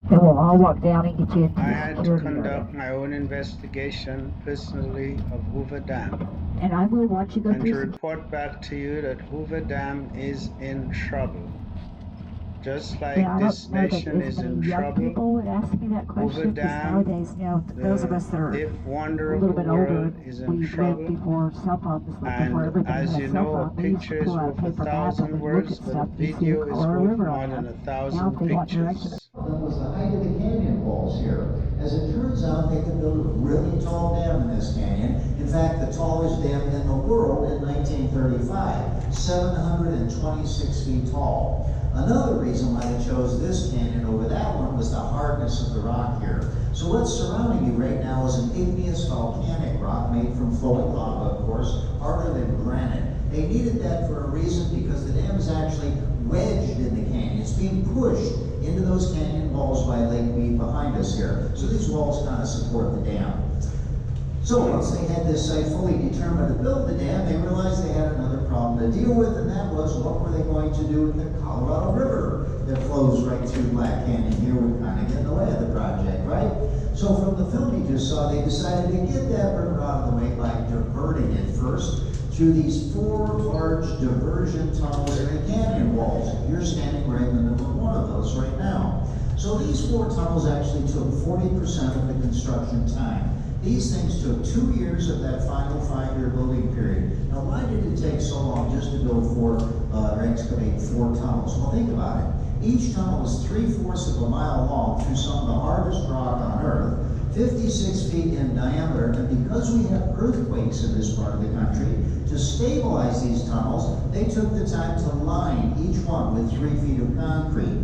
And we'll all walk down and get you into I the had to security area. conduct my own investigation personally of Hoover Dam And I will watch you go and to through report back to you that Hoover Dam is in trouble. Just And like I don't this know that nation as is many in young trouble, people would ask me that Hoover question because Dam, nowadays, those of the us that are eighth a wonder of little the bit older world, and is in we lived trouble. before cell phones, lived before And everybody as had a you cell know, a phone. They used to picture pull is out a worth a paper map and thousand they'd look words, at but a stuff. You see the video is Colorado worth River on more there. than a Now, if thousand they want direction, pictures. Was the height of the canyon walls here. As it turns out, they could build a really tall dam in this canyon. In fact, the tallest dam in the world in 1935, 726 feet tall. Another reason why they chose this canyon over that one was the hardness of the rock here. So what's surrounding you right now is an igneous volcanic rock made from flowing lava, of course, harder than granite. They needed that for a reason because the dam is actually wedged in the canyon. It's being pushed into those canyon walls by Lake Mead behind us here. So these walls kind of support the dam. So once they had this site fully determined to build the dam, they realized they had another problem to deal with, and that was what were they going to do with the Colorado River that flows right through Black Canyon here would kind of get in the way of the project, right? So from the film you just saw, they decided to get that river out of the way by diverting it first through these four large diversion tunnels in the canyon walls. You're standing right in the middle of one of those right now. So these four tunnels actually took 40% of the construction time. These things took 2 years of that final 5-year building period. Now, why did it take so long just to build or excavate four tunnels? Well, think about it. Each tunnel is 3/4 of a mile long through some of the hardest rock on Earth, 56 feet in diameter, and because we have earthquakes in this part of the country, to stabilize these tunnels, they took the time to line each one with 3 feet of concrete.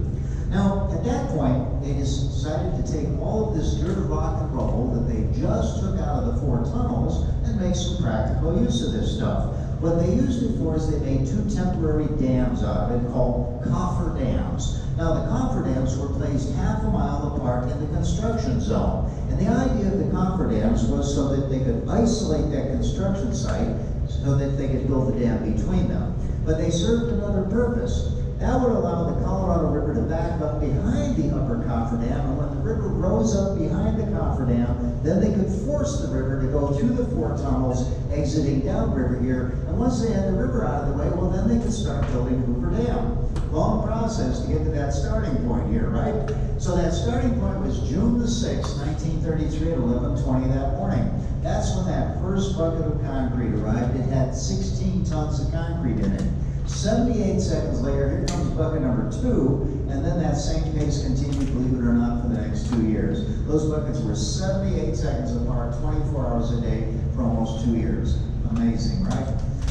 Now, at that point, they decided to take all of this dirt, rock, and rubble that they just took out of the four tunnels and make some practical use of this stuff. What they used it for is they made two temporary dams out of it called coffer dams. Now, the coffer dams were placed half a mile apart in the construction zone. And the idea of the coffer dams was so that they could isolate that construction site so that they could build the dam between them. But they served another purpose. That would allow the Colorado River to back up behind the upper coffer dam, and when the river rose up behind the coffer dam, then they could force the river to go through the four tunnels, exiting downriver here, and once they had the river out of the way, well, then they could start building Hoover Dam. Long process to get to that starting point here, right? So that starting point was June the 6th, 1933 at 11:20 that morning. That's when that first bucket of concrete arrived. It had 16 tons of concrete in it. 78 seconds later, here comes bucket number 2, and then that same pace continued, believe it or not, for the next 2 years. Those buckets were 78 seconds apart, 24 hours a day for almost 2 years. Amazing, right?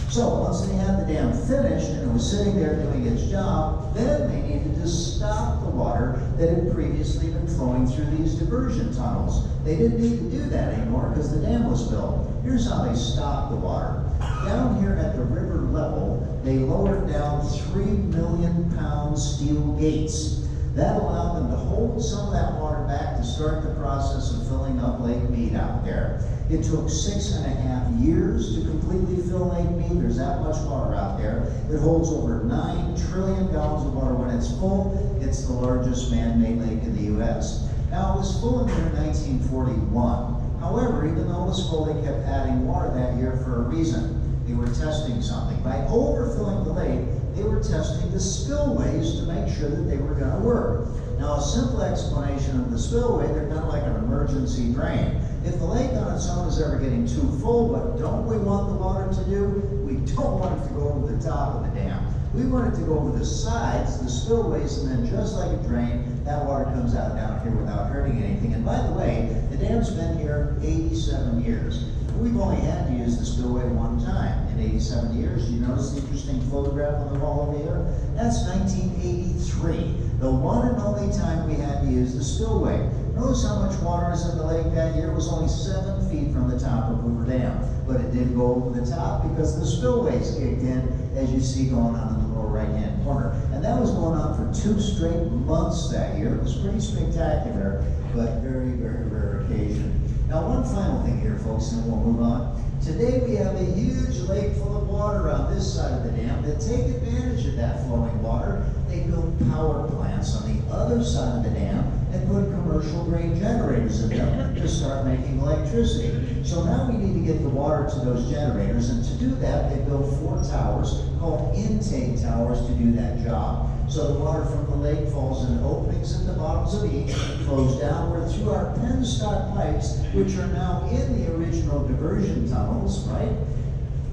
So once they had the dam finished and it was sitting there doing its job, then they needed to stop the water that had previously been flowing through these diversion tunnels. They didn't need to do that anymore because the dam was built. Here's how they stopped the water. Down here at the river level, they lowered down 3 million pound steel gates. That allowed them to hold some of that water back to start the process of filling up Lake Mead out there. It took 6.5 years to completely fill Lake Mead. There's that much water out there. It holds over 9 trillion gallons of water. When it's full, it's the largest man-made lake in the U.S. Now, it was full in the year 1941. However, even though it was full, they kept adding water that year for a reason. They were testing something. By overfilling the lake, they were testing the spillways to make sure that they were going to work. Now, a simple explanation of the spillway, they're kind of like an emergency drain. If the lake on its own is ever getting too full, what don't we want the water to do? We don't want it to go over the top of the dam. We want it to go over the sides, the spillways, and then just like a drain, that water comes out down here without hurting anything. And by the way, the dam's been here 87 years. We've only had to use the spillway one time in 87 years. Do you notice the interesting photograph on the wall over here? That's 1983, the one and only time we had to use the spillway. Notice how much water is in the lake that year. It was only 7 feet from the top of Hoover Dam, but it did go over the top because the spillways kicked in, as you see going on in the lower right-hand corner. And that was going on for 2 straight months that year. It was pretty spectacular, but very, very rare occasion. Now, one final thing here, folks, and then we'll move on. Today we have a huge lake full of water on this side of the dam that take advantage of that flowing water. They build power plants on the other side of the dam and put commercial grade generators in them to start making electricity. So now we need to get the water to those generators, and to do that, they built 4 towers called intake towers to do that job. So the water from the lake falls in openings at the bottoms of each, flows downward through our penstock pipes, which are now in the original diversion tunnels, right?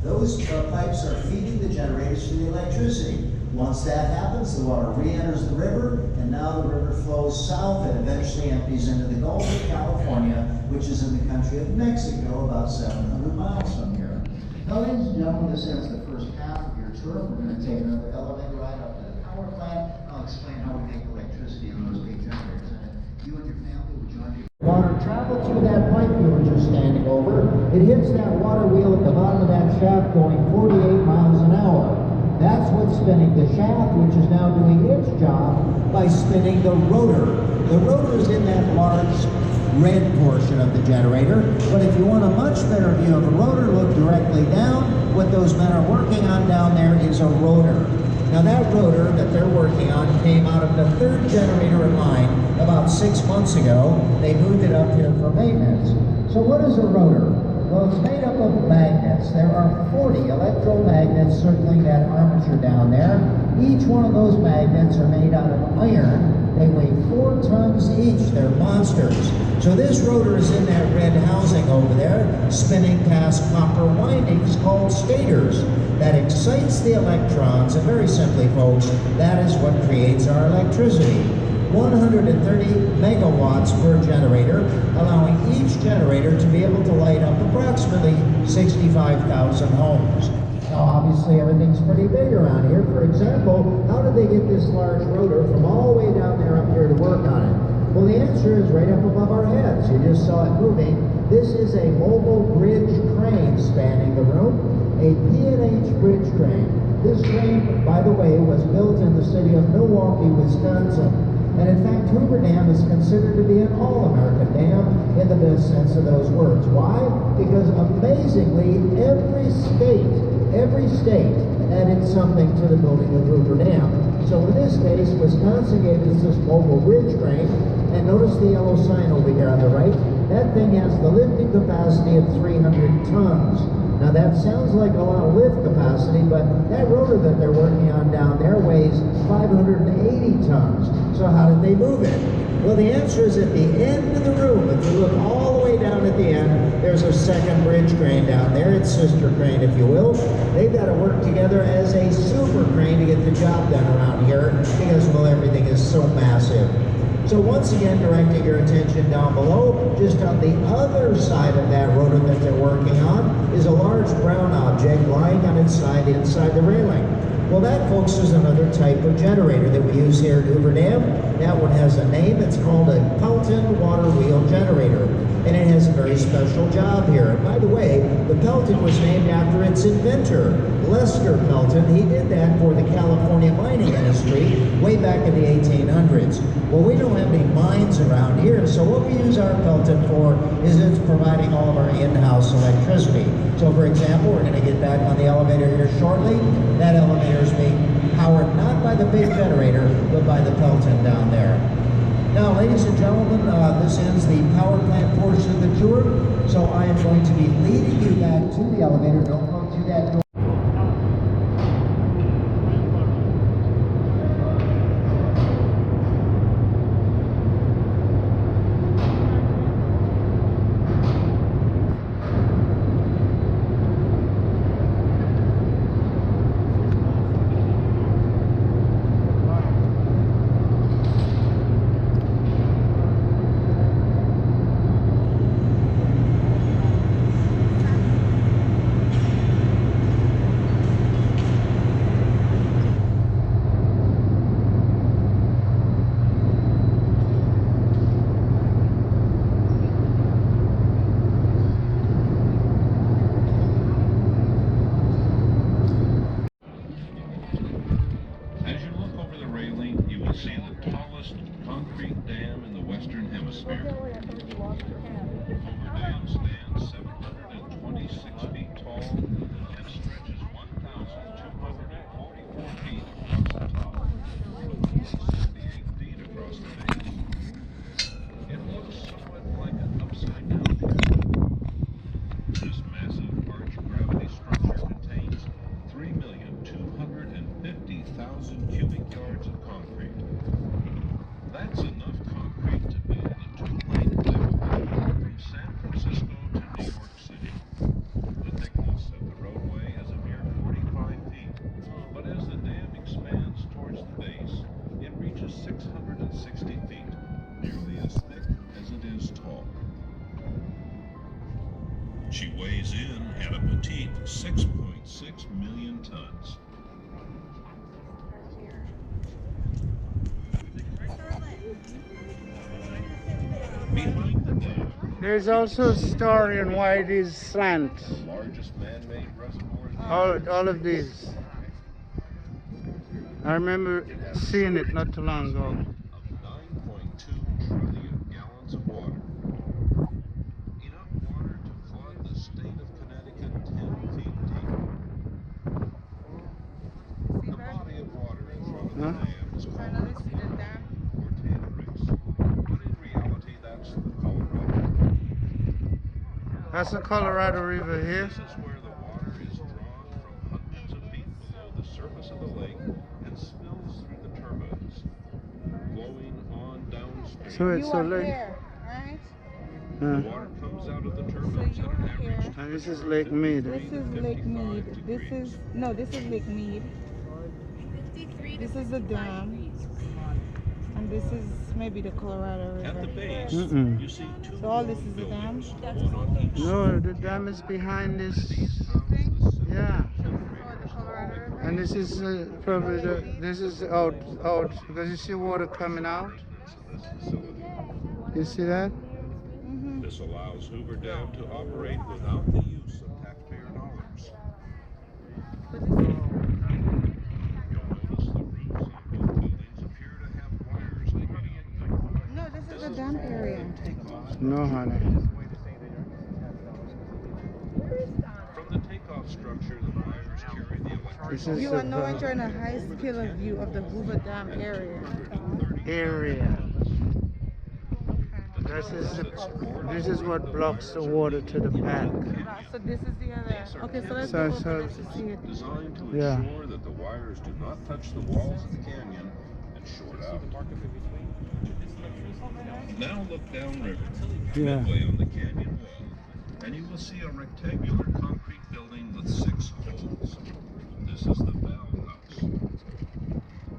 Those pipes are feeding the generators for the electricity. Once that happens, the water re-enters the river, and now the river flows south and eventually empties into the Gulf of California, which is in the country of Mexico, about 700 miles from here. Now, ladies and gentlemen, this ends the first half of your tour. We're going to take another elevator ride up to the power plant. I'll explain how we make electricity in those big generators, and you and your family will join me. Water traveled through that pipe you were just standing over. It hits that water wheel at the bottom of that shaft going 48 miles an hour. That's what's spinning the shaft, which is now doing its job by spinning the rotor. The rotor is in that large red portion of the generator, but if you want a much better view of the rotor, look directly down. What those men are working on down there is a rotor. Now that rotor that they're working on came out of the 3rd generator in line about 6 months ago. They moved it up here for maintenance. So what is a rotor? Well, it's made up of magnets. There are 40 electromagnets circling that armature down there. Each one of those magnets are made out of iron. They weigh 4 tons each. They're monsters. So this rotor is in that red housing over there, spinning past copper windings called stators. That excites the electrons, and very simply, folks, that is what creates our electricity. 130 megawatts per generator, allowing each generator to be able to light up approximately 65,000 homes. Now, obviously, everything's pretty big around here. For example, how did they get this large rotor from all the way down there up here to work on it? Well, the answer is right up above our heads. You just saw it moving. This is a mobile bridge crane spanning the room, a P&H bridge crane. This crane, by the way, was built in the city of Milwaukee, Wisconsin. And in fact, Hoover Dam is considered to be an all-American dam in the best sense of those words. Why? Because amazingly, every state added something to the building of Hoover Dam. So in this case, Wisconsin gave us this mobile bridge crane, and notice the yellow sign over here on the right. That thing has the lifting capacity of 300 tons. Now that sounds like a lot of lift capacity, but that rotor that they're working on down there weighs 580 tons. So how did they move it? Well, the answer is at the end of the room. If you look all the way down at the end, there's a second bridge crane down there. It's sister crane, if you will. They've got to work together as a super crane to get the job done around here because, well, everything is so massive. So once again, directing your attention down below, just on the other side of that rotor that they're working on is a large brown object lying on its side inside the railing. Well, that, folks, is another type of generator that we use here at Hoover Dam. That one has a name. It's called a Pelton water wheel generator, and it has a very special job here. And by the way, the Pelton was named after its inventor, Lester Pelton. He did that for the California mining industry way back in the 1800s. Well, we don't have any mines around here, so what we use our Pelton for is it's providing all of our in-house electricity. So, for example, we're going to get back on the elevator here shortly. That elevator is being powered not by the big generator, but by the Pelton down there. Now, ladies and gentlemen, this ends the power plant portion of the tour. So I am going to be leading you back to the elevator. Don't go through that door. See the tallest concrete dam in the Western Hemisphere. Hoover Dam stands 726 feet tall and stretches 1,244 feet across the top, 68 feet across the base. It 6.6 million tons. Behind the dam, There's also a story on why it is slant. the largest man-made reservoir in the All of these. I remember seeing it not too long ago. of 9.2 trillion gallons of water. Enough water to flood the state of Connecticut 10 feet deep. The body of water in front of the Huh? dam is called the Cortina Race. But in reality, that's the Colorado. That's the Colorado River here. This is where the water is drawn from hundreds of feet below the surface of the lake and spills through the turbines, flowing on downstream. So it's so late. Here, right? The water comes out of the turbines you at an are average here. And this is Lake Mead. This is Lake Mead. This is Lake Mead. This is the dam. And this is maybe the Colorado At the River. base, Mm-mm. you see two So all this is the dam? buildings, one on each No, the dam is behind this. Yeah. And this is probably this is out because you see water coming out. You see that? This allows Hoover Dam to operate without the use of taxpayer dollars. You'll notice the roofs on both buildings appear to have wires hanging out. No, this is the dam area. No, honey. From the takeoff structure, the wires carry the electric This is You the are now enjoying a high skill view of the Hoover Dam area. area. This is what blocks the water to the back. So this is the other. Okay, so let's So- go so- over there to see it. designed to Yeah. ensure that the wires do not touch the walls of the canyon and short out. Now look downriver, Yeah. midway on the canyon wall, and you will see a rectangular concrete building with 6 holes. This is the valve house.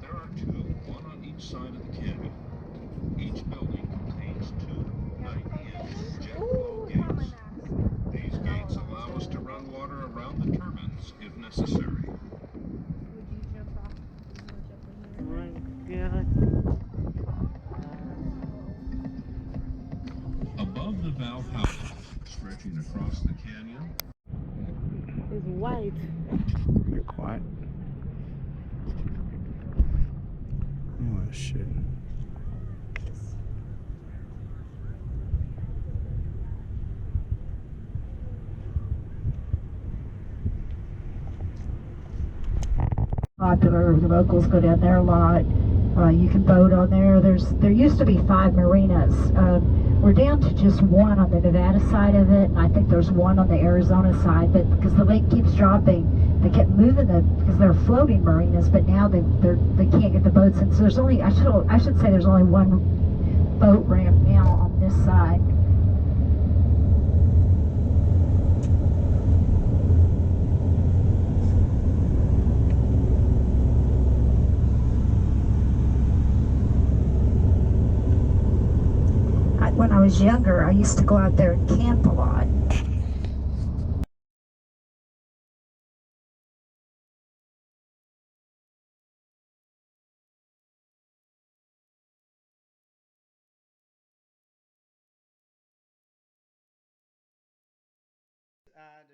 There are 2, one on each side of the canyon. Each building contains 2 90-inch jet flow gates. These gates allow us to run water around the turbines if necessary. Above the valve house, stretching across the canyon, It's white. Be quiet. Oh shit. Popular. The locals go down there a lot. You can boat on there. There used to be 5 marinas. We're down to just 1 on the Nevada side of it, and I think there's 1 on the Arizona side. But because the lake keeps dropping, they kept moving because they're floating marinas. But now they can't get the boats in. So there's only I should say there's only 1 boat ramp now on this side. When I was younger, I used to go out there and camp a lot.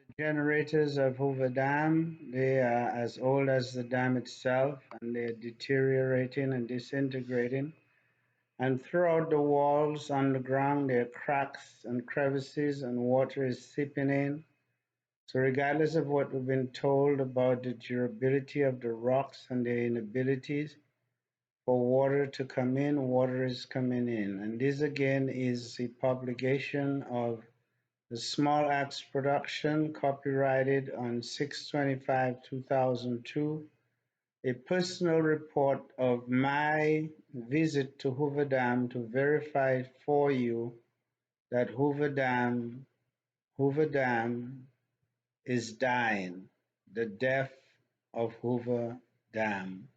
The generators of Hoover Dam, they are as old as the dam itself, and they're deteriorating and disintegrating. And throughout the walls underground, there are cracks and crevices, and water is seeping in. So regardless of what we've been told about the durability of the rocks and their inabilities for water to come in, water is coming in. And this again is a publication of the Small Axe production, copyrighted on 6/25/2002, a personal report of my visit to Hoover Dam to verify for you that Hoover Dam is dying. The death of Hoover Dam.